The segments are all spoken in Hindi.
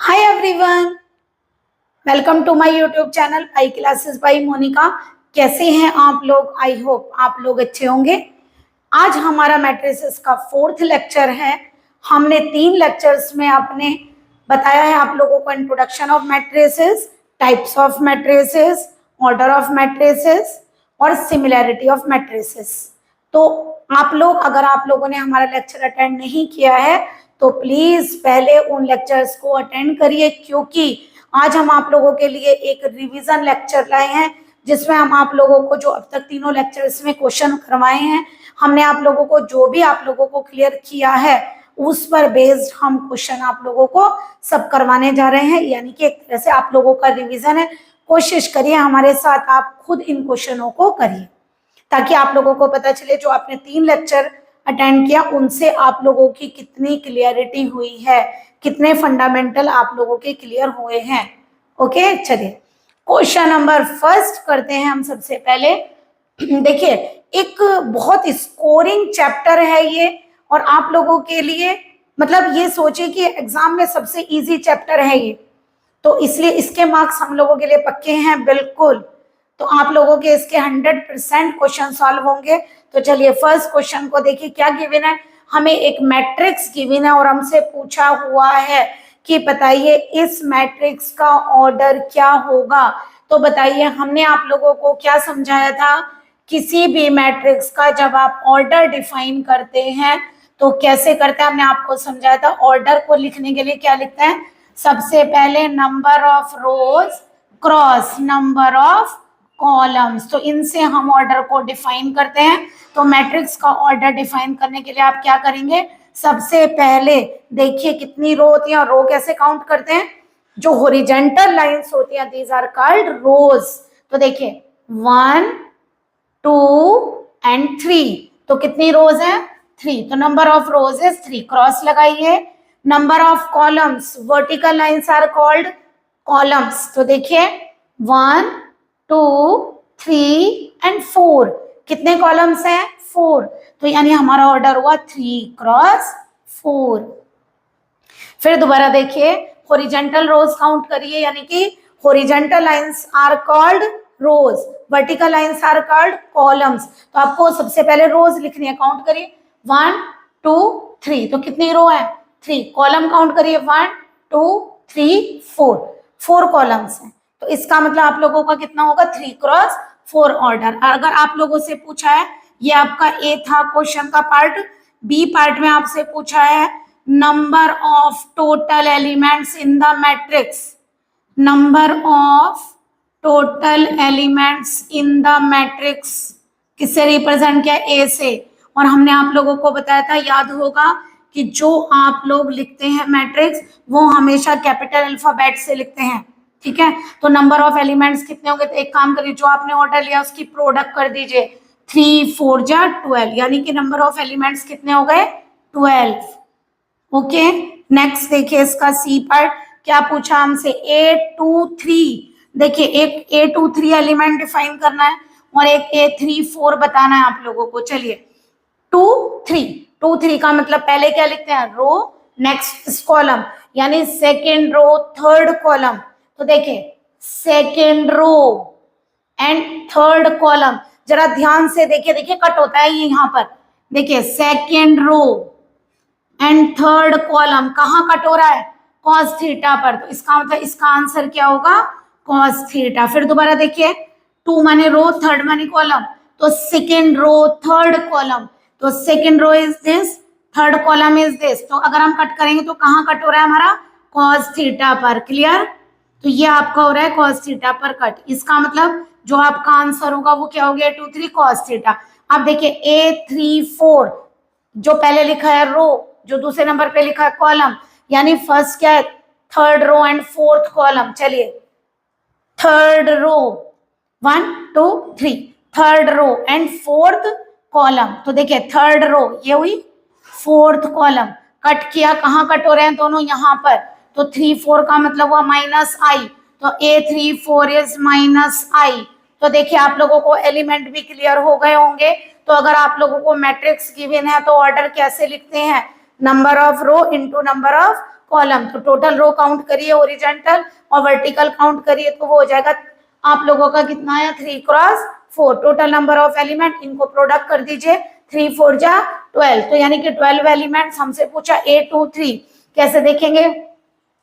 Hi everyone, welcome to my YouTube channel I classes by Monika. कैसे हैं आप लोग? आई होप आप लोग अच्छे होंगे। आज हमारा मैट्रिसेस का 4th लेक्चर है। हमने 3 लेक्चर्स में आपने बताया है आप लोगों को introduction of matrices, types of matrices, order of matrices और सिमिलैरिटी ऑफ मैट्रिसेस। तो आप लोग, अगर आप लोगों ने हमारा लेक्चर अटेंड नहीं किया है तो प्लीज पहले उन लेक्चर्स को अटेंड करिए, क्योंकि आज हम आप लोगों के लिए एक रिवीजन लेक्चर लाए हैं जिसमें हम आप लोगों को जो अब तक तीनों लेक्चर्स में क्वेश्चन करवाए हैं, हमने आप लोगों को जो भी आप लोगों को क्लियर किया है उस पर बेस्ड हम क्वेश्चन आप लोगों को सब करवाने जा रहे हैं। यानी कि एक तरह से आप लोगों का रिवीजन है। कोशिश करिए हमारे साथ आप खुद इन क्वेश्चनों को करिए ताकि आप लोगों को पता चले जो आपने 3 लेक्चर अटेंड किया उनसे आप लोगों की कितनी क्लियरिटी हुई है, कितने फंडामेंटल आप लोगों के क्लियर हुए हैं। ओके, चलिए क्वेश्चन नंबर फर्स्ट करते हैं हम सबसे पहले। देखिए, एक बहुत स्कोरिंग चैप्टर है ये, और आप लोगों के लिए मतलब ये सोचिए कि एग्जाम में सबसे इजी चैप्टर है ये, तो इसलिए इसके मार्क्स हम लोगों के लिए पक्के हैं बिल्कुल। तो आप लोगों के इसके 100% क्वेश्चन सॉल्व होंगे। तो चलिए फर्स्ट क्वेश्चन को देखिए क्या गिवन है। हमें एक मैट्रिक्स गिवन है और हमसे पूछा हुआ है कि बताइए इस मैट्रिक्स का ऑर्डर क्या होगा। तो बताइए, हमने आप लोगों को क्या समझाया था, किसी भी मैट्रिक्स का जब आप ऑर्डर डिफाइन करते हैं तो कैसे करते हैं, हमने आपको समझाया था। ऑर्डर को लिखने के लिए क्या लिखते हैं, सबसे पहले number of rose cross number of columns. तो इनसे हम ऑर्डर को डिफाइन करते हैं। तो मैट्रिक्स का ऑर्डर डिफाइन करने के लिए आप क्या करेंगे, सबसे पहले देखिए कितनी रो होती है और रो कैसे काउंट करते हैं। जो हॉरिजॉन्टल लाइंस होती हैं दीज आर कॉल्ड रोज। तो देखिए 1 2 एंड 3, तो कितनी रोज है 3, तो number of rows is 3, cross लगाइए। Number of columns, vertical lines are called columns. तो देखिए 1 2 3 एंड 4, कितने कॉलम्स हैं 4, तो यानी हमारा ऑर्डर हुआ 3 क्रॉस 4। फिर दोबारा देखिए, हॉरिजॉन्टल रोज काउंट करिए, यानी कि horizontal lines are called rows, vertical lines are called columns. तो आपको सबसे पहले रोज लिखनी है, काउंट करिए 1 2 3, तो कितनी रो है 3, कॉलम काउंट करिए 1 2 3 4 कॉलम्स हैं। तो इसका मतलब आप लोगों का कितना होगा 3 क्रॉस 4 ऑर्डर। अगर आप लोगों से पूछा है, ये आपका ए था क्वेश्चन का पार्ट, बी पार्ट में आपसे पूछा है number of total elements in the matrix, number of total elements in the matrix किससे रिप्रेजेंट किया, ए से। और हमने आप लोगों को बताया था, याद होगा, कि जो आप लोग लिखते हैं मैट्रिक्स वो हमेशा कैपिटल अल्फाबेट से लिखते हैं, ठीक है। तो नंबर ऑफ एलिमेंट्स कितने होंगे, तो एक काम करिए, जो आपने ऑर्डर लिया उसकी प्रोडक्ट कर दीजिए, 3 4 जा 12, यानी कि नंबर ऑफ एलिमेंट्स कितने हो गए 12। ओके, नेक्स्ट देखिए इसका सी पार्ट, क्या पूछा हमसे 8 2 3। देखिए एक 8 2 3 एलिमेंट डिफाइन करना है और एक 8 3 4 बताना है आप लोगों को। चलिए 2 3 का मतलब पहले क्या लिखते हैं, रो, नेक्स्ट कॉलम, यानी सेकेंड रो थर्ड कॉलम। तो देखिए second row and third column, जरा ध्यान से देखिए, देखिए कट होता है ये यहाँ पर, देखिए second row and third column कहाँ कट हो रहा है, कॉस थीटा पर। तो इसका मतलब इसका आंसर क्या होगा, कॉस थीटा। फिर दोबारा देखिए, 2 माने रो, थर्ड माने कॉलम, तो सेकेंड रो थर्ड कॉलम, तो second row is this, third column is this. तो अगर हम कट करेंगे तो कहाँ कट हो रहा है हमारा, कॉस थीटा पर। क्लियर, तो ये आपका हो रहा है कॉस थीटा पर कट। इसका मतलब जो आपका आंसर होगा वो क्या हो गया 2 3 कॉस थीटा। अब देखिए A 3 4, जो पहले लिखा है रो, जो दूसरे नंबर पे लिखा है कॉलम, यानी फर्स्ट क्या है third row and fourth column. चलिए third row 1 2 3, third row and fourth column. तो देखिए थर्ड रो ये हुई, फोर्थ कॉलम कट किया, कहाँ कट हो रहे हैं दोनों, यहाँ पर। तो 3 4 का मतलब हुआ माइनस आई, तो A 3 4 इज माइनस आई। तो देखिए आप लोगों को एलिमेंट भी क्लियर हो गए होंगे। तो अगर आप लोगों को मैट्रिक्स गिवन है तो ऑर्डर कैसे लिखते हैं, number of row into number of column. तो टोटल रो काउंट करिए हॉरिजॉन्टल और वर्टिकल काउंट करिए तो वो हो जाएगा आप लोगों का कितना आया 3 cross 4। Total number of element, इनको प्रोडक्ट कर दीजिए 3 4 जा 12। तो यानी कि 12 एलिमेंट्स हमसे पूछा A 2 3। कैसे देखेंगे?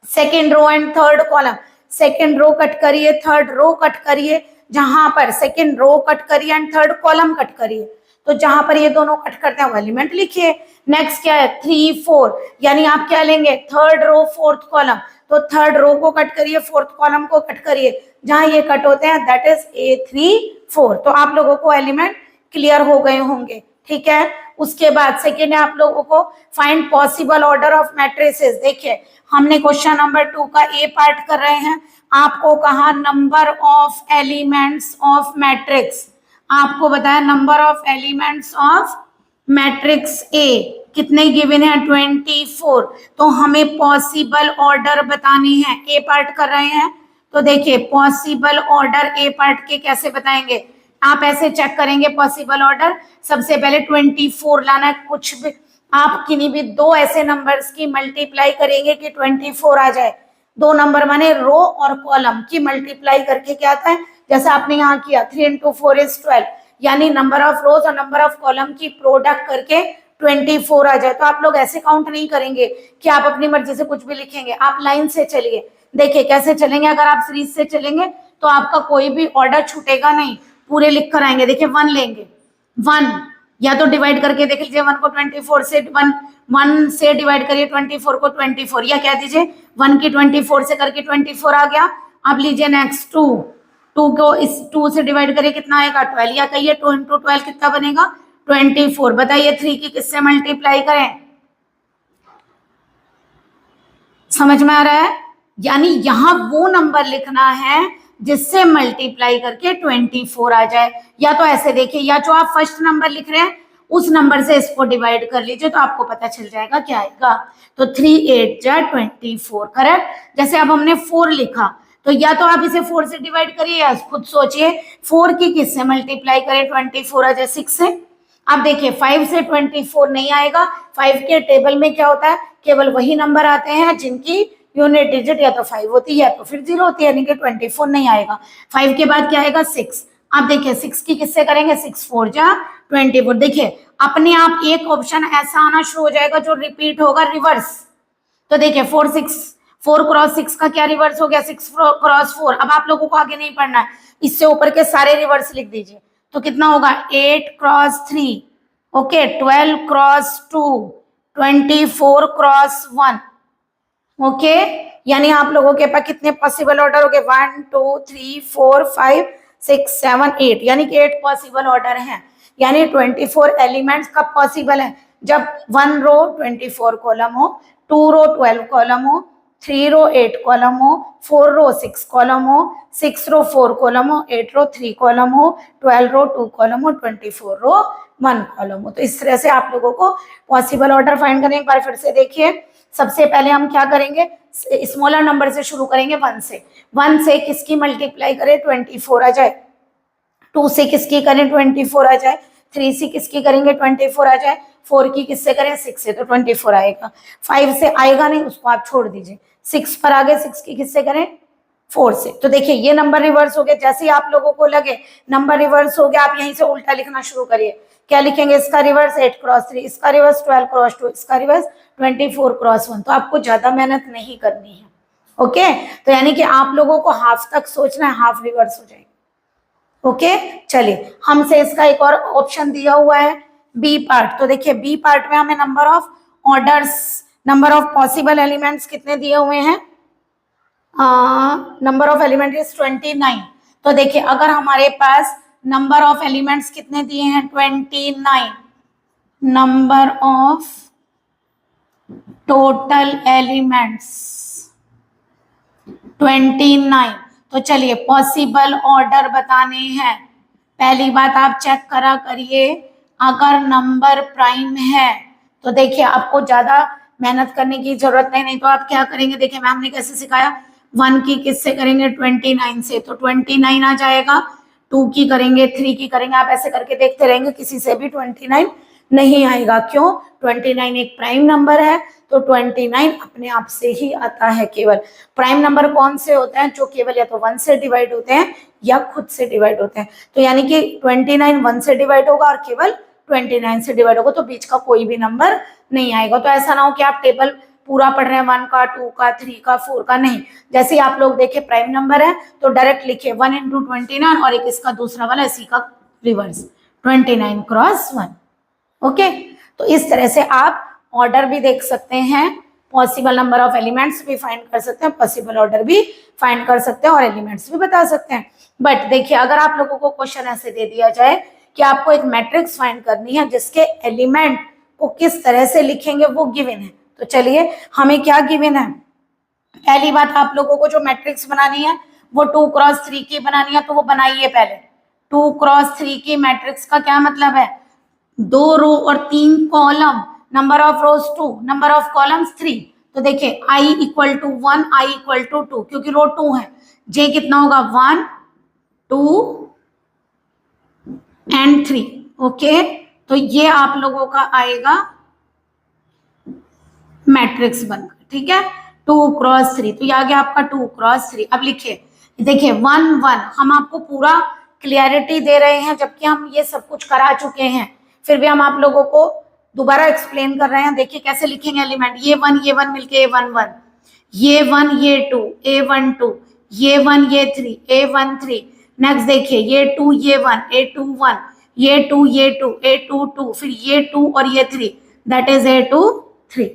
Second row and third column, second row cut करिए, थर्ड रो कट करिए, जहां पर सेकेंड रो कट करिए एंड थर्ड कॉलम कट करिए, तो जहां पर ये दोनों कट करते हैं वो एलिमेंट लिखिए। नेक्स्ट क्या है 3 4, यानी आप क्या लेंगे थर्ड रो फोर्थ कॉलम, तो थर्ड रो को कट करिए, फोर्थ कॉलम को कट करिए, जहां ये कट होते हैं दैट इज A3 4। तो आप लोगों को एलिमेंट क्लियर हो गए होंगे, ठीक है। उसके बाद सेकेंड है आप लोगों को find possible order of matrices. देखिए हमने क्वेश्चन नंबर 2 का ए पार्ट कर रहे हैं, आपको कहा number of elements of matrix, आपको बताया number of elements of matrix A कितने गिवन है 24। तो हमें पॉसिबल ऑर्डर बतानी है, ए पार्ट कर रहे हैं तो देखिए पॉसिबल ऑर्डर ए पार्ट के कैसे बताएंगे, आप ऐसे चेक करेंगे पॉसिबल ऑर्डर। सबसे पहले 24 लाना है, कुछ भी आप किन्हीं भी दो ऐसे नंबर्स की मल्टीप्लाई करेंगे कि 24 आ जाए। दो नंबर माने रो और कॉलम की मल्टीप्लाई करके क्या आता है, जैसे आपने यहाँ किया 3 into 4 is 12, यानी नंबर ऑफ रोज और नंबर ऑफ कॉलम की प्रोडक्ट करके 24 आ जाए। तो आप लोग ऐसे काउंट नहीं करेंगे कि आप अपनी मर्जी से कुछ भी लिखेंगे, आप लाइन से चलिए। देखिए कैसे चलेंगे, अगर आप सीरीज से चलेंगे तो आपका कोई भी ऑर्डर छूटेगा नहीं, पूरे लिख कर आएंगे। देखिए 1 लेंगे, 1 या तो डिवाइड करके देख लीजिए 1 को 24 से 1 से डिवाइड करिए 24 को 24, या कह दीजिए 1 की 24 से करके 24 आ गया। अब लीजिए नेक्स्ट 2 को इस 2 से डिवाइड करिए कितना आएगा 12, या कहिए 2 into 12 कितना बनेगा 24। बताइए 3 की किससे मल्टीप्लाई करें, समझ में आ रहा है? यानी यहां वो नंबर लिखना है जिससे मल्टीप्लाई करके 24 आ जाए, या तो ऐसे देखिए, या जो आप फर्स्ट नंबर लिख रहे हैं उस नंबर से इसको डिवाइड कर लीजिए तो आपको पता चल जाएगा क्या आएगा। तो 3 8 जा 24, करेक्ट। जैसे अब हमने 4 लिखा तो या तो आप इसे 4 से डिवाइड करिए या खुद सोचिए 4 की किससे मल्टीप्लाई करें 24 आ जाए 6 से। अब देखिए 5 से 24 नहीं आएगा, 5 के टेबल में क्या होता है केवल वही नंबर आते हैं जिनकी यूनिट डिजिट या तो 5 होती है या तो फिर 0 होती है, यानी कि 24 नहीं आएगा। 5 के बाद क्या आएगा 6। आप देखिए 6 की किससे करेंगे 6 4 जा 24। देखिए अपने आप एक ऑप्शन ऐसा आना शुरू हो जाएगा जो रिपीट होगा रिवर्स। तो देखिए 4 क्रॉस 6 का क्या रिवर्स हो गया 6 क्रॉस 4। अब आप लोगों को आगे नहीं पढ़ना है, इससे ऊपर के सारे रिवर्स लिख दीजिए तो कितना होगा 8 cross 3, okay 12 cross 2, 24 cross 1, okay. यानी आप लोगों के पास कितने पॉसिबल ऑर्डर हो गए 1 2 3 4 5 6 7 8, यानी कि 8 पॉसिबल ऑर्डर हैं। यानी 24 एलिमेंट्स कब पॉसिबल है, जब 1 रो 24 कॉलम हो, 2 रो 12 कॉलम हो, 3 रो 8 कॉलम हो, 4 रो 6 कॉलम हो, 6 रो 4 कॉलम हो, 8 रो 3 कॉलम हो, 12 रो 2 कॉलम हो, 24 रो 1 कॉलम हो। तो इस तरह से आप लोगों को पॉसिबल ऑर्डर फाइंड करने। एक बार फिर से देखिए, सबसे पहले हम क्या करेंगे स्मॉलर नंबर से शुरू करेंगे 1 से। 1 से किसकी मल्टीप्लाई करें 24 आ जाए, 2 से किसकी करें 24 आ जाए, 3 से किसकी करेंगे 24 आ जाए, 4 की किससे करें 6 से तो 24 आएगा। 5 से आएगा नहीं, उसको आप छोड़ दीजिए। 6 पर आगे 6 की किससे करें 4 से। तो देखिए ये नंबर रिवर्स हो गया। जैसे ही आप लोगों को लगे नंबर रिवर्स हो गया, आप यहीं से उल्टा लिखना शुरू करिए। क्या लिखेंगे, इसका रिवर्स 8 क्रॉस 3, इसका रिवर्स 12 क्रॉस 2, इसका रिवर्स 24 क्रॉस 1। तो आपको ज्यादा मेहनत नहीं करनी है, ओके। तो यानी कि आप लोगों को हाफ तक सोचना है, हाफ रिवर्स हो जाएगा, ओके। चलिए हमसे इसका एक और ऑप्शन दिया हुआ है बी पार्ट। तो देखिए बी पार्ट में हमें number of orders, number of possible elements कितने दिए हुए हैं, नंबर ऑफ एलिमेंट इज 29। तो देखिए अगर हमारे पास नंबर ऑफ एलिमेंट्स कितने दिए हैं 29, नंबर ऑफ टोटल एलिमेंट्स 29। तो चलिए पॉसिबल ऑर्डर बताने हैं। पहली बात आप चेक करा करिए, अगर नंबर प्राइम है तो देखिए आपको ज्यादा मेहनत करने की जरूरत नहीं तो आप क्या करेंगे, देखिए मैम ने कैसे सिखाया, 1 की किससे करेंगे 29 से तो 29 आ जाएगा, 2 की करेंगे, 3 की करेंगे, आप ऐसे करके देखते रहेंगे किसी से भी 29 नहीं आएगा। क्यों? 29 एक प्राइम नंबर है, तो 29 अपने आप से ही आता है। केवल प्राइम नंबर कौन से होते हैं? जो केवल या तो 1 से डिवाइड होते हैं या खुद से डिवाइड होते हैं। तो यानी कि 29 1 से डिवाइड होगा और केवल 29 से डिवाइड होगा, तो बीच का कोई भी नंबर नहीं आएगा। तो ऐसा ना हो कि आप टेबल पूरा पढ़ रहे हैं 1 का, 2 का, 3 का, 4 का, नहीं। जैसे ही आप लोग देखे प्राइम नंबर है तो डायरेक्ट लिखे 1 × 29 और एक इसका दूसरा वाला इसी का रिवर्स 29 क्रॉस 1। ओके, तो इस तरह से आप ऑर्डर भी देख सकते हैं, पॉसिबल नंबर ऑफ एलिमेंट्स भी फाइंड कर सकते हैं, पॉसिबल ऑर्डर भी फाइंड कर सकते हैं और एलिमेंट्स भी बता सकते हैं। बट देखिए, अगर आप लोगों को क्वेश्चन ऐसे दे दिया जाए कि आपको एक मैट्रिक्स फाइंड करनी है जिसके एलिमेंट को किस तरह से लिखेंगे वो गिवन है, तो चलिए हमें क्या गिवन है। पहली बात, आप लोगों को जो मैट्रिक्स बनानी है वो 2 × 3 की बनानी है, तो वो बनाइए पहले। 2 × 3 की मैट्रिक्स का क्या मतलब है? 2 रो और 3 column, number of rose 2, number of columns 3। तो देखिए i = 1, i = 2, क्योंकि रो 2 है। j कितना होगा? 1 2 एंड 3। ओके, तो ये आप लोगों का आएगा मैट्रिक्स बनकर, ठीक है। 2 × 3, तो ये आ गया आपका 2 × 3। अब लिखिए, देखिए 1 1, हम आपको पूरा क्लियरिटी दे रहे हैं जबकि हम ये सब कुछ करा चुके हैं, फिर भी हम आप लोगों को दोबारा एक्सप्लेन कर रहे हैं। देखिए कैसे लिखेंगे एलिमेंट, ये 1 मिलके A1 1, ये 1 ये 2 A1 2, ये 1 ये 3 A1 3। नेक्स्ट देखिए, ये 2 ये 1 A2 1, ये 2 ये 2 A2 2, फिर ये 2 और ये 3, दैट इज A2 3।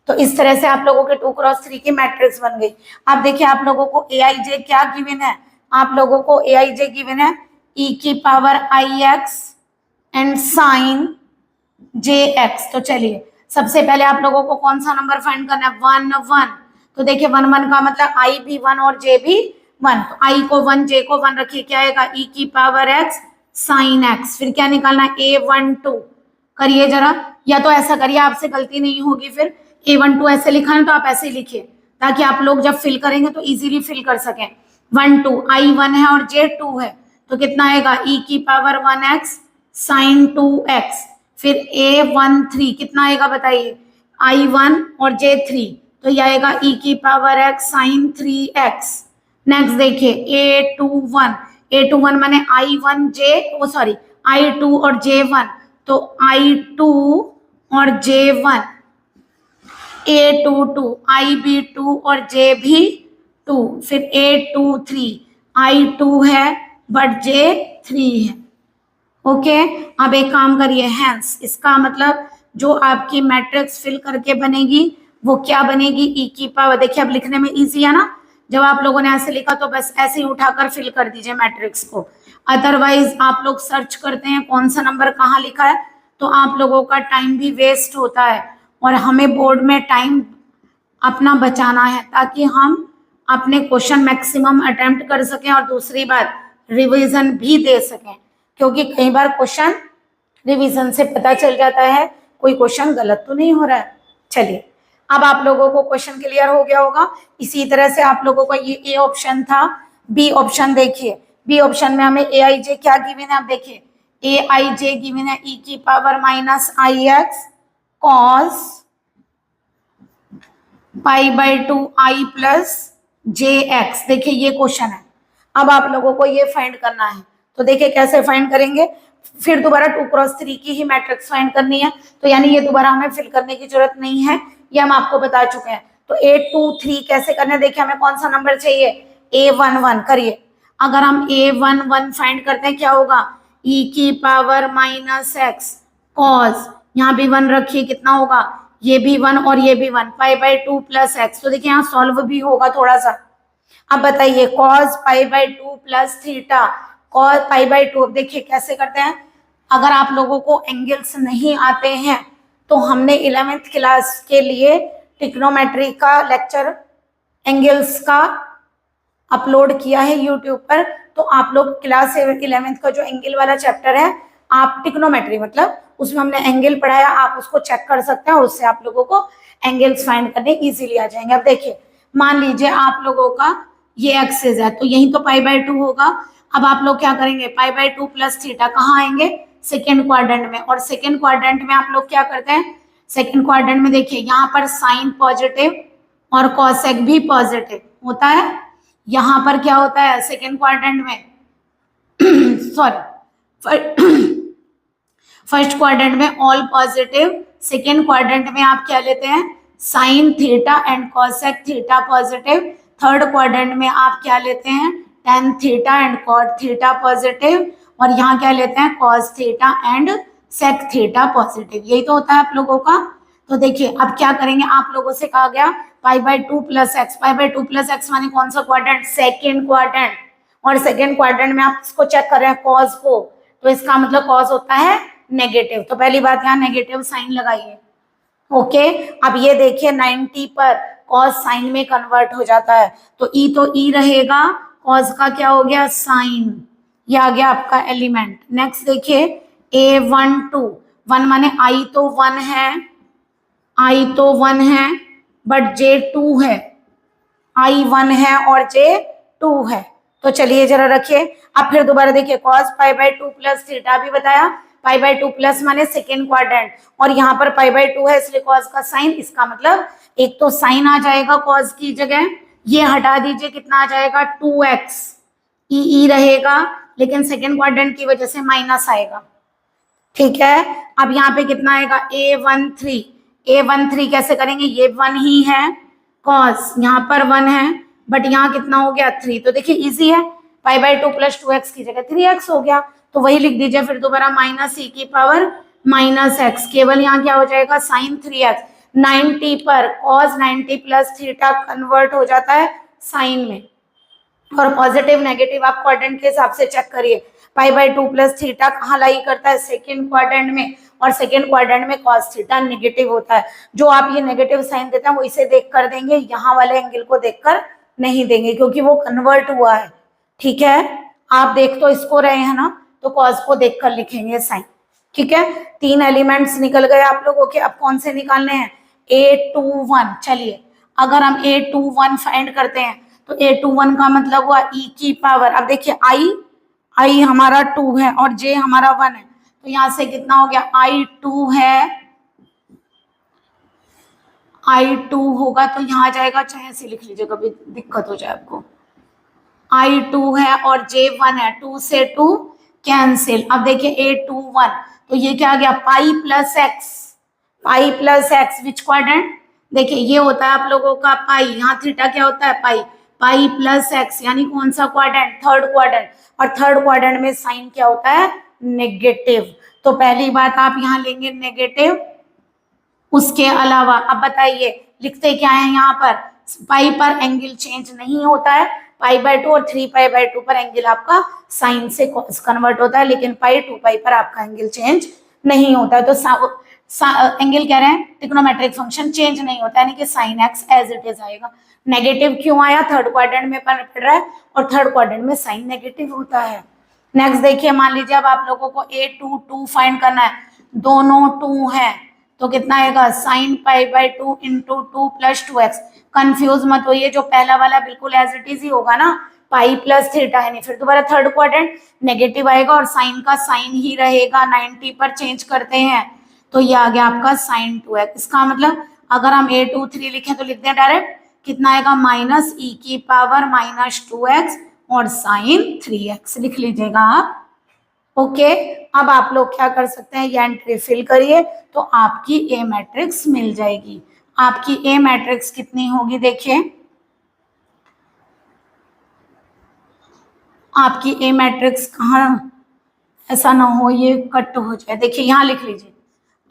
तो इस तरह से आप लोगों के 2 × 3 की मैट्रिक्स बन गई। अब देखिए, आप लोगों को aij क्या गिवन है? आप लोगों को aij गिवन है e⁻ix एंड sin jx। तो चलिए सबसे पहले आप लोगों को कौन सा नंबर फाइंड करना है? 1 1। तो देखिए 1 1 का मतलब i भी 1 और j भी 1, तो i को 1 j को 1 रखिए, क्या आएगा? e⁻x sin x। फिर क्या निकालना है? A1 2। करिए जरा, या तो ऐसा करिए, आपसे गलती नहीं होगी, फिर A1 2 ऐसे लिखा है तो आप ऐसे ही लिखिए ताकि आप लोग जब फिल करेंगे तो इजीली फिल कर सकें। 1 2, i 1 है और j 2 है, तो कितना आएगा? e⁻1x sin 2x। फिर A1 3 कितना आएगा बताइए? i1 और j 3, तो यह आएगा e⁻x sin 3x। नेक्स्ट देखिए A2 1 माने i1 j, वो सॉरी i2 और j1, तो i2 और j1, A2 2, i भी 2 और j भी 2, फिर A2 3, i2 है बट j 3 है। ओके, अब एक काम करिए, हैंस इसका मतलब जो आपकी मैट्रिक्स फिल करके बनेगी वो क्या बनेगी? e⁻, देखिए अब लिखने में इजी है ना, जब आप लोगों ने ऐसे लिखा तो बस ऐसे ही उठाकर फिल कर दीजिए मैट्रिक्स को। अदरवाइज आप लोग सर्च करते हैं कौन सा नंबर कहाँ लिखा है, तो आप लोगों का टाइम भी वेस्ट होता है और हमें बोर्ड में टाइम अपना बचाना है ताकि हम अपने क्वेश्चन मैक्सिमम अटेम्प्ट कर सकें और दूसरी बात रिवीजन भी दे सकें, क्योंकि कई बार क्वेश्चन रिवीजन से पता चल जाता है कोई क्वेश्चन गलत तो नहीं हो रहा है। चलिए, अब आप लोगों को क्वेश्चन क्लियर हो गया होगा। इसी तरह से आप लोगों का ये ए ऑप्शन था। बी ऑप्शन देखिए, बी ऑप्शन में हमें aij क्या गिवन है? आप देखिए aij गिवन है e⁻−ix cos π/2 i + jx। देखिए ये क्वेश्चन है, अब आप लोगों को ये फाइंड करना है। तो देखिए कैसे फाइंड करेंगे, फिर दोबारा 2 × 3 की ही मैट्रिक्स फाइंड करनी है, तो यानी ये दोबारा हमें फिल करने की जरूरत नहीं है, ये हम आपको बता चुके हैं। तो A2 3 कैसे करना है? देखिए हमें कौन सा नंबर चाहिए? A1 1। करिए, अगर हम A1 1 फाइंड करते हैं क्या होगा? e⁻−x cos, यहाँ भी 1 रखिए, कितना होगा? ये भी 1 और ये भी 1, π/2 + x। तो देखिए यहाँ सॉल्व भी होगा थोड़ा सा। अब बताइए cos π/2 + थीटा cos π/2। अब देखिए कैसे करते हैं, अगर आप लोगों को एंगल्स नहीं आते हैं तो हमने 11th क्लास के लिए ट्रिग्नोमेट्री का लेक्चर एंगल्स का अपलोड किया है यूट्यूब पर, तो आप लोग क्लास 11th का जो एंगल वाला चैप्टर है, आप ट्रिग्नोमेट्री मतलब उसमें हमने एंगल पढ़ाया, आप उसको चेक कर सकते हैं और उससे आप लोगों को एंगल्स फाइंड करने इजीली आ जाएंगे। अब देखिए, मान लीजिए आप लोगों का ये एक्सिस है, तो यही तो π/2 होगा। अब आप लोग क्या करेंगे? π/2 + थीटा कहाँ आएंगे? सेकेंड क्वाड्रेंट में, और सेकेंड क्वाड्रेंट में आप लोग क्या करते हैं, सेकेंड क्वाड्रेंट में देखिए यहाँ पर साइन पॉजिटिव और कॉसेक भी पॉजिटिव होता है। यहाँ पर क्या होता है सेकेंड क्वाड्रेंट में सॉरी फर्स्ट क्वाड्रेंट में ऑल पॉजिटिव, सेकेंड क्वाड्रेंट में आप क्या लेते हैं sine theta and cosec theta positive, third quadrant में आप क्या लेते हैं tan theta and cot theta positive, और यहाँ क्या लेते हैं cos theta and sec theta positive. यही तो होता है आप लोगों का। तो देखिए अब क्या करेंगे, आप लोगों से कहा गया pi by 2 plus x, pi by 2 plus x माने कौन सा क्वाड्रेंट सेकेंड क्वाड्रेंट, और सेकेंड क्वाड्रेंट में आप इसको चेक कर रहे हैं कॉस को, तो इसका मतलब कॉस होता है नेगेटिव, तो पहली बात यहाँ नेगेटिव साइन लगाइए। ओके अब ये देखिए 90 पर कॉस साइन में कन्वर्ट हो जाता है, तो ई रहेगा, कॉस का क्या हो गया साइन, ये आ गया आपका एलिमेंट। नेक्स्ट देखिए A12, 1 माने आई तो 1 है, आई तो 1 है बट J2 है, आई 1 है और J2 है। तो चलिए जरा रखिए, अब फिर दोबारा देखिए cos pi by 2 plus theta भी बताया, पाई बाय 2 प्लस माने सेकेंड क्वाड्रेंट, और यहाँ पर पाई बाय 2 है इसलिए कॉस का साइन, इसका मतलब एक तो साइन आ जाएगा कॉस की जगह, ये हटा दीजिए कितना आ जाएगा 2x, ई रहेगा लेकिन सेकेंड क्वाड्रेंट की वजह से माइनस आएगा। ठीक है अब यहाँ पे कितना आएगा A13, A13 कैसे करेंगे, ये 1 ही है, कॉस यहाँ पर 1 है बट यहाँ कितना हो गया 3, तो देखिए इजी है, पाई बाय 2 प्लस 2x की जगह 3x हो गया, तो वही लिख दीजिए फिर दोबारा माइनस ई की पावर माइनस एक्स, केवल यहाँ क्या हो जाएगा साइन 3x, 90 पर कॉस 90 प्लस थीटा कन्वर्ट हो जाता है साइन में, और पॉजिटिव नेगेटिव आप क्वाड्रेंट के हिसाब से चेक करिए, पाई बाय 2 प्लस थीटा कहाँ लाई करता है सेकेंड क्वाड्रेंट में, और सेकेंड क्वाड्रेंट में कॉस थीटा नेगेटिव होता है, जो आप ये नेगेटिव साइन देते हैं वो इसे देख कर देंगे, यहाँ वाले एंगल को देखकर नहीं देंगे क्योंकि वो कन्वर्ट हुआ है। ठीक है आप देख तो इसको रहे हैं ना, तो कॉस को देखकर लिखेंगे साइन। ठीक है 3 एलिमेंट्स निकल गए आप लोगों के, अब कौन से निकालने हैं A21। चलिए अगर हम A21 फाइंड करते हैं तो A21 का मतलब हुआ e की पावर, अब देखिए आई हमारा 2 है और J हमारा 1 है, तो यहां से कितना हो गया I2 है, I2 होगा तो यहाँ जाएगा, चाहे ऐसे लिख लीजिए कभी दिक्कत हो जाए आपको, I2 है और J1 है, 2 से 2 कैंसिल, अब देखिए A21 तो ये क्या आ गया pi plus x, pi plus x which quadrant, देखिए ये होता है आप लोगों का पाई, यहाँ थीटा क्या होता है पाई, पाई प्लस एक्स यानी कौन सा क्वाड्रेंट थर्ड क्वाड्रेंट, और थर्ड क्वाड्रेंट में साइन क्या होता है नेगेटिव, तो पहली बात आप यहाँ लेंगे नेगेटिव। उसके अलावा अब बताइए लिखते क्या है यहाँ पर, पाई पर एंगल चेंज नहीं होता है, पाई बाय 2 और 3 पाई बाय 2 पर एंगल आपका साइन से कॉस कन्वर्ट होता है, लेकिन पाई 2 पाई पर आपका एंगल चेंज नहीं होता है, तो एंगल कह रहे हैं ट्रिग्नोमेट्रिक फंक्शन चेंज नहीं होता है, यानी कि sine X as it is आएगा। नेगेटिव क्यों आया, थर्ड क्वाड्रेंट में पड़ रहा है और थर्ड क्वाड्रेंट में साइन नेगेटिव होता है। नेक्स्ट देखिए मान लीजिए अब आप लोगों को A22 फाइंड करना है, दोनों 2 है तो कितना आएगा sine pi by 2 into 2 plus 2x, confuse मत होइए, जो पहला वाला बिल्कुल एज इट इज ही होगा ना, पाई प्लस थीटा है, नहीं फिर दोबारा थर्ड क्वाड्रेंट नेगेटिव आएगा और साइन का साइन ही रहेगा, 90 पर चेंज करते हैं तो ये आ गया आपका साइन 2x। इसका मतलब अगर हम A23 लिखें तो लिखते हैं डायरेक्ट, कितना आएगा माइनस ई की पावर माइनस 2x और साइन 3x लिख लीजिएगा आप। ओके अब आप लोग क्या कर सकते हैं, ये एंट्री फिल करिए तो आपकी ए मैट्रिक्स मिल जाएगी। आपकी ए मैट्रिक्स कितनी होगी, देखिए आपकी ए मैट्रिक्स कहाँ, ऐसा ना हो ये कट हो जाए, देखिए यहाँ लिख लीजिए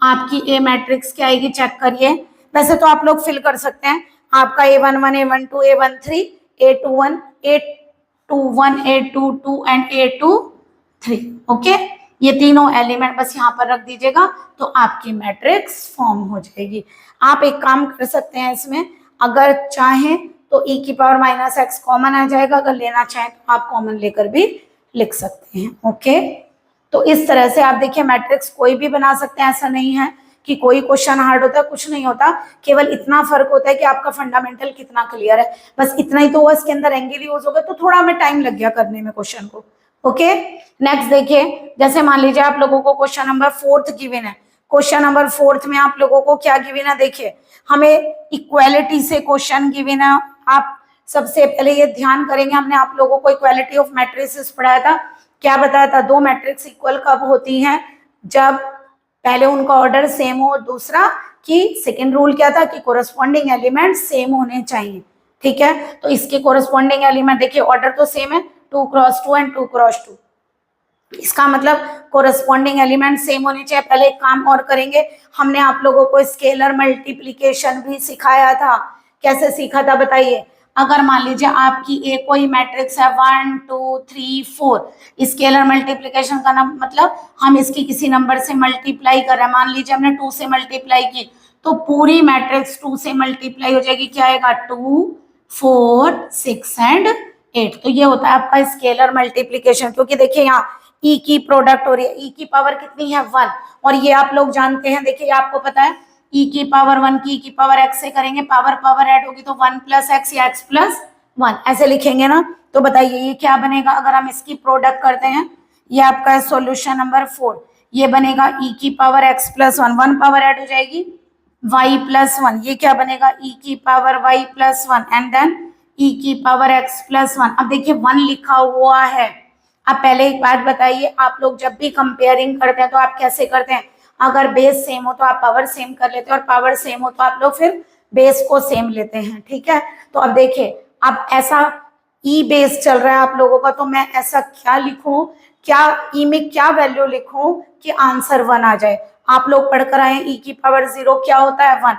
आपकी ए मैट्रिक्स क्या आएगी, चेक करिए। वैसे तो आप लोग फिल कर सकते हैं, आपका A11 A12 A13 A21 A21 A22 and A23। Okay ये तीनों एलिमेंट बस यहाँ पर रख दीजिएगा तो आपकी मैट्रिक्स फॉर्म हो जाएगी। आप एक काम कर सकते हैं इसमें, अगर चाहें तो e की पावर माइनस एक्स कॉमन आ जाएगा, अगर लेना चाहें तो आप कॉमन लेकर भी लिख सकते हैं। ओके तो इस तरह से आप देखिए मैट्रिक्स कोई भी बना सकते हैं, ऐसा नहीं है कि कोई क्वेश्चन हार्ड होता है, कुछ नहीं होता, केवल इतना फर्क होता है कि आपका फंडामेंटल कितना क्लियर है, बस इतना ही। तो वो इसके अंदर एंगल यूज हो गया तो थोड़ा हमें टाइम लग गया करने में क्वेश्चन को। ओके, नेक्स्ट देखिए, जैसे मान लीजिए आप लोगों को क्वेश्चन नंबर 4 गिवन है। क्वेश्चन नंबर 4 में आप लोगों को क्या गिवन है, देखिए हमें इक्वालिटी से क्वेश्चन गिवन है। आप सबसे पहले ये ध्यान करेंगे, हमने आप लोगों को इक्वालिटी ऑफ मैट्रिसेस पढ़ाया था। क्या बताया था, दो मैट्रिक्स इक्वल कब होती हैं, जब पहले उनका ऑर्डर सेम हो, दूसरा कि सेकंड रूल क्या था कि कोरस्पॉन्डिंग एलिमेंट सेम होने चाहिए। ठीक है, तो इसके कोरस्पॉन्डिंग एलिमेंट देखिए ऑर्डर तो सेम है, 2x2 एंड 2x2। इसका मतलब कोरस्पॉन्डिंग एलिमेंट सेम होने चाहिए। पहले एक काम और करेंगे, हमने आप लोगों को स्केलर मल्टीप्लिकेशन भी सिखाया था। कैसे सीखा था बताइए, अगर मान लीजिए आपकी एक कोई मैट्रिक्स है 1 2 3 4, स्केलर मल्टीप्लिकेशन का नाम मतलब हम इसकी किसी नंबर से मल्टीप्लाई कर रहे हैं। मान लीजिए हमने 2 से मल्टीप्लाई की तो पूरी मैट्रिक्स 2 से मल्टीप्लाई हो जाएगी। क्या आएगा, 2 4 6 एंड 8। तो ये होता है आपका स्केलर मल्टीप्लिकेशन, क्योंकि देखिए यहाँ ई की प्रोडक्ट हो रही है, ई की पावर कितनी है 1, और ये आप लोग जानते हैं, देखिए आपको पता है ई की पावर 1 की ई की पावर x से करेंगे, पावर पावर ऐड होगी तो 1 प्लस एक्स या x प्लस 1 ऐसे लिखेंगे ना। तो बताइए ये क्या बनेगा अगर हम इसकी प्रोडक्ट करते हैं, ये आपका है सॉल्यूशन नंबर 4। ये बनेगा ई की power x plus 1, 1 power add हो जाएगी y प्लस 1, ये क्या बनेगा ई की power y plus 1 and then e की पावर x प्लस 1। अब देखिए 1 लिखा हुआ है। अब पहले एक बात बताइए, आप लोग जब भी कंपेयरिंग करते हैं तो आप कैसे करते हैं, अगर बेस सेम हो तो आप पावर सेम कर लेते हैं, और पावर सेम हो तो आप लोग फिर बेस को सेम लेते हैं। ठीक है, तो अब देखिए अब ऐसा ई बेस चल रहा है आप लोगों का, तो मैं ऐसा क्या लिखूं, क्या ई में क्या वैल्यू लिखूं कि आंसर 1 आ जाए। आप लोग पढ़कर आए ई की पावर 0 क्या होता है 1,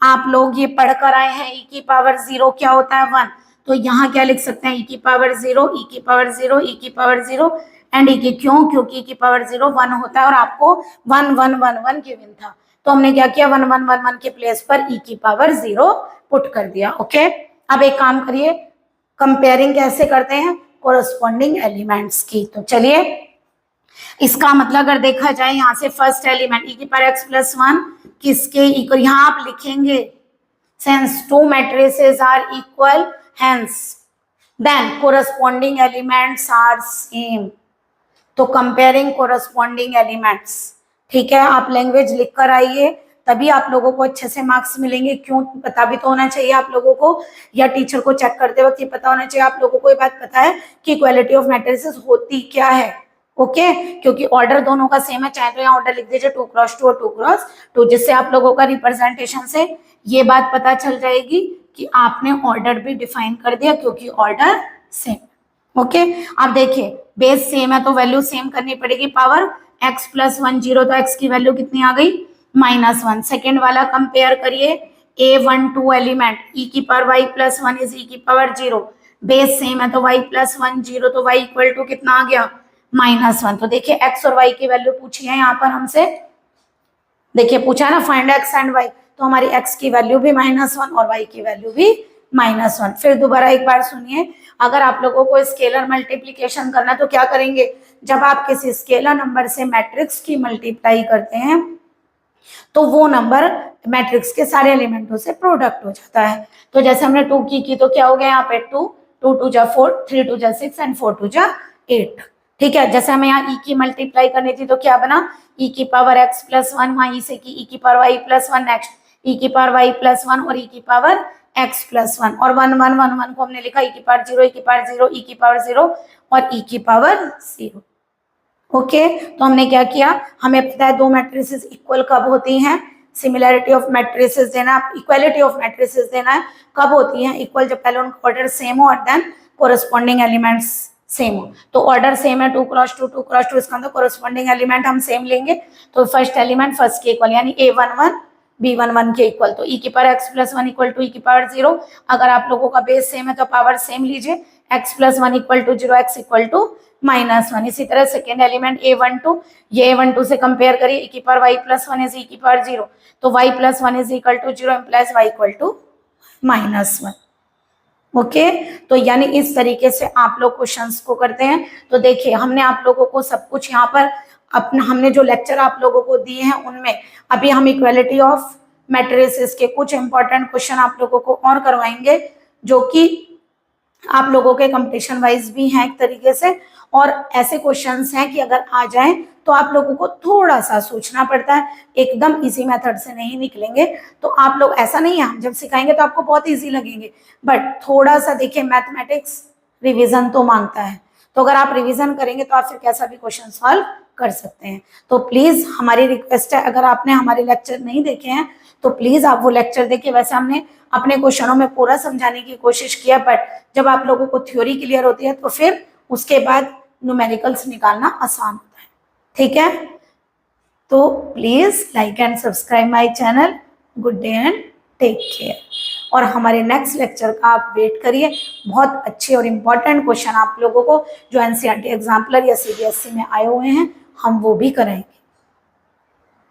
आप लोग ये पढ़कर आए हैं ई की पावर 0 क्या होता है 1, तो यहाँ क्या लिख सकते हैं ई की पावर 0, ई की पावर 0, ई की पावर 0 एंड ई की, क्यों, क्योंकि ई की पावर 0 1 होता है और आपको 1 1 1 1 गिवन था, तो हमने क्या किया 1 1 1 1 के प्लेस पर ई की पावर 0 पुट कर दिया। ओके, अब एक काम करिए, कंपेयरिंग कैसे करते हैं, कोरस्पॉन्डिंग एलिमेंट्स की। तो चलिए, इसका मतलब अगर देखा जाए यहाँ से फर्स्ट एलिमेंट ई की पावर x प्लस 1 किसके इक्वल, यहाँ आप लिखेंगे since two matrices are equal hence then corresponding elements are same। तो कंपेयरिंग कोरस्पॉन्डिंग एलिमेंट्स, ठीक है, आप लैंग्वेज लिख कर आइए तभी आप लोगों को अच्छे से मार्क्स मिलेंगे। क्यों, पता भी तो होना चाहिए आप लोगों को, या टीचर को चेक करते वक्त ये पता होना चाहिए आप लोगों को ये बात पता है कि इक्वालिटी ऑफ मैट्रिसेस होती क्या है। ओके, क्योंकि ऑर्डर दोनों का सेम है, चाहे तो यहाँ ऑर्डर लिख दीजिए 2x2 और 2x2, जिससे आप लोगों का रिप्रेजेंटेशन से ये बात पता चल जाएगी कि आपने ऑर्डर भी डिफाइन कर दिया क्योंकि ऑर्डर सेम। ओके, अब देखिए बेस सेम है तो वैल्यू सेम करनी पड़ेगी, पावर x प्लस 1 0, तो x की वैल्यू कितनी आ गई -1। सेकेंड वाला कंपेयर करिए A12 एलिमेंट ई की power y plus 1 is E की पावर 0, बेस सेम है तो y प्लस 1 0, तो y इक्वल टू कितना आ गया -1। तो देखिए x और y की वैल्यू पूछी है यहाँ पर हमसे, देखिए पूछा ना फाइंड x एंड y, तो हमारी x की वैल्यू भी -1 और y की वैल्यू भी -1। फिर दोबारा एक बार सुनिए, अगर आप लोगों को स्केलर मल्टीप्लिकेशन करना है तो क्या करेंगे, जब आप किसी स्केलर नंबर से मैट्रिक्स की मल्टीप्लाई करते हैं तो वो नंबर मैट्रिक्स के सारे एलिमेंटों से प्रोडक्ट हो जाता है। तो जैसे हमने 2 की तो क्या हो गया यहाँ पे 2 2 2 जा 4, 3 2 जा 6 एंड 4 2 जा 8। ठीक है, जैसे हमें यहाँ ई की मल्टीप्लाई करनी थी तो क्या बना ई की पावर x प्लस 1, वहाँ ई से की ई की पावर y प्लस 1, नेक्स्ट ई की पावर y प्लस 1 और ई की पावर x प्लस 1, और 1 1 1 1 को हमने लिखा ई की पावर 0, ई की पावर 0, ई की पावर 0 और ई की पावर 0। ओके, तो हमने क्या किया, हमें पता है दो मैट्रिसेस इक्वल कब होती हैं, सिमिलैरिटी ऑफ मैट्रिसेस देना, इक्वालिटी ऑफ मैट्रिसेस देना है कब होती हैं इक्वल, जब पहले उनका ऑर्डर सेम हो और देन कोरस्पॉन्डिंग एलिमेंट्स सेम हो। तो ऑर्डर सेम है 2x2 2x2, इसका मतलब कोरस्पॉन्डिंग एलिमेंट हम सेम लेंगे, तो फर्स्ट एलिमेंट फर्स्ट के इक्वल यानी A11 B11 के इक्वल, तो ई की power x plus 1 equal to e की पावर 0। अगर आप लोगों का बेस सेम है तो पावर सेम लीजिए, x plus 1 equal to 0, x equal to -1। इसी तरह सेकेंड एलिमेंट A12, ये A12 से कंपेयर करिए ई की power y plus 1 is E की पावर 0, तो y plus 1 is equal to 0 implies y equal to -1। Okay, तो यानी इस तरीके से आप लोग क्वेश्चंस को करते हैं। तो देखिए हमने आप लोगों को सब कुछ यहाँ पर अपना, हमने जो लेक्चर आप लोगों को दिए हैं उनमें अभी हम इक्वालिटी ऑफ मैट्रिसेस के कुछ इंपॉर्टेंट क्वेश्चन आप लोगों को और करवाएंगे, जो कि आप लोगों के कंपटीशन वाइज भी हैं एक तरीके से, और ऐसे क्वेश्चंस हैं कि अगर आ जाएं तो आप लोगों को थोड़ा सा सोचना पड़ता है, एकदम इजी मेथड से नहीं निकलेंगे। तो आप लोग, ऐसा नहीं है हम जब सिखाएंगे तो आपको बहुत इजी लगेंगे, बट थोड़ा सा देखिए, मैथमेटिक्स रिविजन तो मांगता है, तो अगर आप रिविजन करेंगे तो आप फिर कैसा भी क्वेश्चन सॉल्व कर सकते हैं। तो प्लीज हमारी रिक्वेस्ट है, अगर आपने हमारे लेक्चर नहीं देखे हैं तो प्लीज आप वो लेक्चर देखिए। वैसे हमने अपने क्वेश्चनों में पूरा समझाने की कोशिश किया, बट जब आप लोगों को थ्योरी क्लियर होती है तो फिर उसके बाद न्यूमेरिकल्स निकालना आसान होता है। ठीक है, तो please like and subscribe my channel. Good day and take care. और हमारे नेक्स्ट लेक्चर का आप वेट करिए, बहुत अच्छे और इम्पोर्टेंट क्वेश्चन आप लोगों को जो एनसीईआरटी एग्जाम्पलर या सीबीएसई में आए हुए हैं हम वो भी कराएंगे।